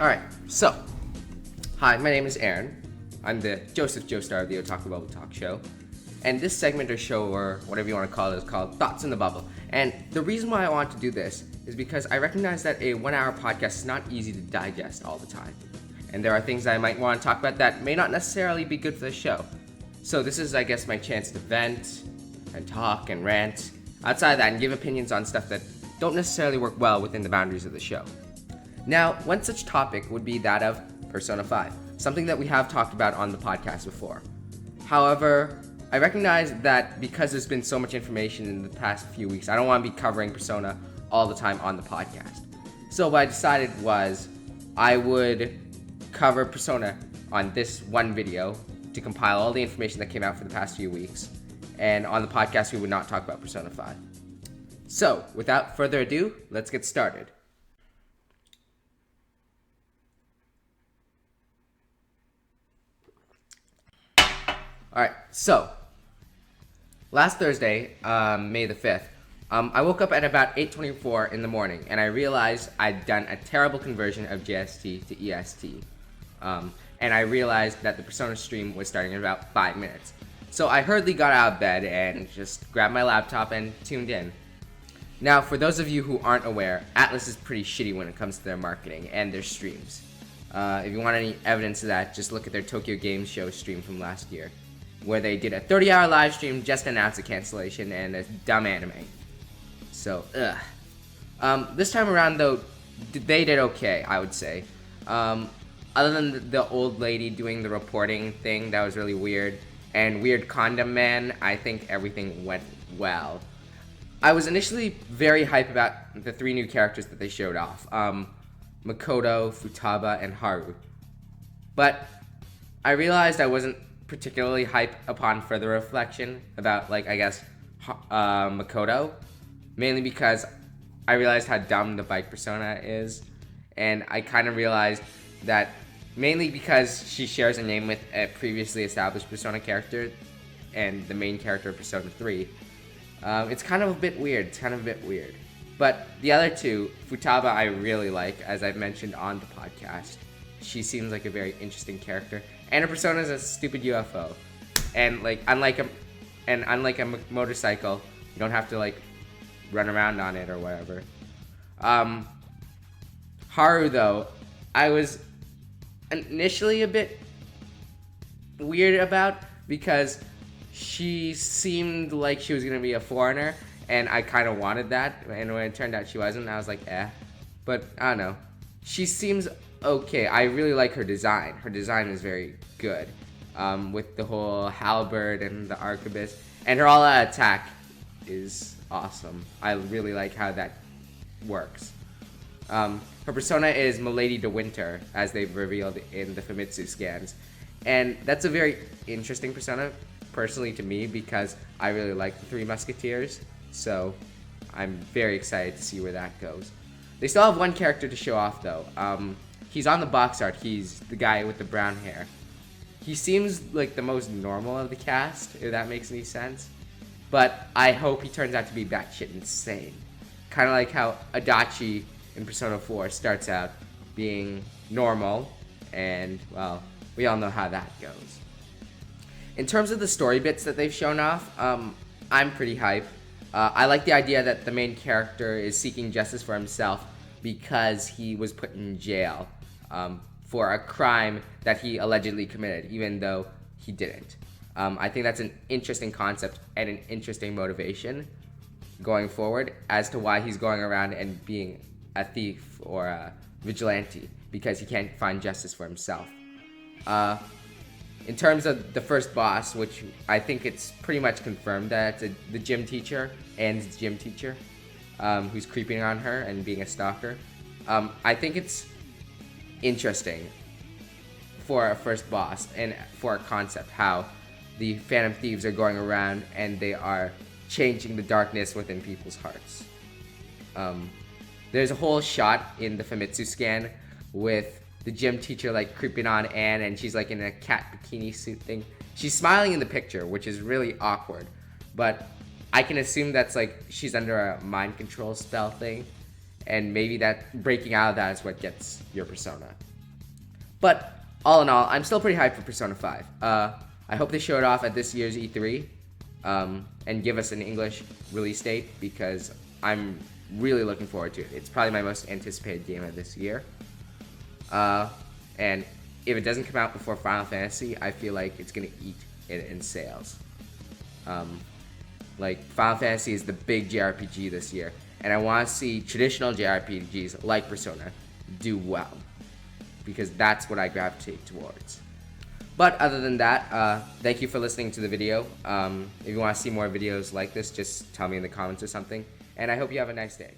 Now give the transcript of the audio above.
Alright, so, hi, my name is Aaron. I'm the Joseph Joestar of the Otaku Bubble Talk Show. And this segment or show, or whatever you want to call it, is called Thoughts in the Bubble. And the reason why I want to do this is because I recognize that a 1-hour podcast is not easy to digest all the time. And there are things I might want to talk about that may not necessarily be good for the show. So this is, I guess, my chance to vent and talk and rant outside of that and give opinions on stuff that don't necessarily work well within the boundaries of the show. Now, one such topic would be that of Persona 5, something that we have talked about on the podcast before. However, I recognize that because there's been so much information in the past few weeks, I don't want to be covering Persona all the time on the podcast. So what I decided was I would cover Persona on this one video to compile all the information that came out for the past few weeks, and on the podcast we would not talk about Persona 5. So, without further ado, let's get started. Alright, so, last Thursday, May the 5th, I woke up at about 8:24 in the morning, and I realized I'd done a terrible conversion of JST to EST. And I realized that the Persona stream was starting in about 5 minutes. So I hurriedly got out of bed and just grabbed my laptop and tuned in. Now, for those of you who aren't aware, Atlus is pretty shitty when it comes to their marketing and their streams. If you want any evidence of that, just look at their Tokyo Game Show stream from last year, where they did a 30-hour live stream, just announced a cancellation, and a dumb anime. So, this time around, though, they did okay, I would say. Other than the old lady doing the reporting thing, that was really weird, and Weird Condom Man, I think everything went well. I was initially very hype about the 3 new characters that they showed off, Makoto, Futaba, and Haru. But I realized I wasn't particularly hype upon further reflection about, Makoto, mainly because I realized how dumb the bike persona is, and I kind of realized that mainly because she shares a name with a previously established Persona character and the main character of Persona 3, it's kind of a bit weird. But the other two, Futaba I really like, as I've mentioned on the podcast. She seems like a very interesting character, and her persona is a stupid UFO. And unlike a motorcycle, you don't have to run around on it or whatever. Haru, though, I was initially a bit weird about, because she seemed like she was gonna be a foreigner, and I kind of wanted that, and when it turned out she wasn't, I was like, but I don't know, she seems okay. I really like her design. Her design is very good, with the whole halberd and the arquebus, and her all-out attack is awesome. I really like how that works. Her persona is Milady de Winter, as they've revealed in the Famitsu scans, and that's a very interesting persona, personally to me, because I really like the 3 Musketeers, so I'm very excited to see where that goes. They still have one character to show off, though. He's on the box art. He's the guy with the brown hair. He seems like the most normal of the cast, if that makes any sense, but I hope he turns out to be batshit insane. Kind of like how Adachi in Persona 4 starts out being normal, and, well, we all know how that goes. In terms of the story bits that they've shown off, I'm pretty hype. I like the idea that the main character is seeking justice for himself because he was put in jail for a crime that he allegedly committed, even though he didn't. I think that's an interesting concept and an interesting motivation going forward as to why he's going around and being a thief or a vigilante, because he can't find justice for himself. In terms of the first boss, which I think it's pretty much confirmed that it's the gym teacher, Anne's gym teacher, who's creeping on her and being a stalker. I think it's interesting for a first boss and for a concept, how the Phantom Thieves are going around and they are changing the darkness within people's hearts. There's a whole shot in the Famitsu scan with the gym teacher creeping on Anne, and she's in a cat bikini suit thing. She's smiling in the picture, which is really awkward, but I can assume that's she's under a mind control spell thing, and maybe that breaking out of that is what gets your persona. But all in all, I'm still pretty hyped for Persona 5. I hope they show it off at this year's E3 and give us an English release date because I'm really looking forward to it. It's probably my most anticipated game of this year. And if it doesn't come out before Final Fantasy, I feel like it's gonna eat it in sales. Like Final Fantasy is the big JRPG this year, and I want to see traditional JRPGs like Persona do well because that's what I gravitate towards. But other than that, thank you for listening to the video. If you want to see more videos like this, just tell me in the comments or something, and I hope you have a nice day.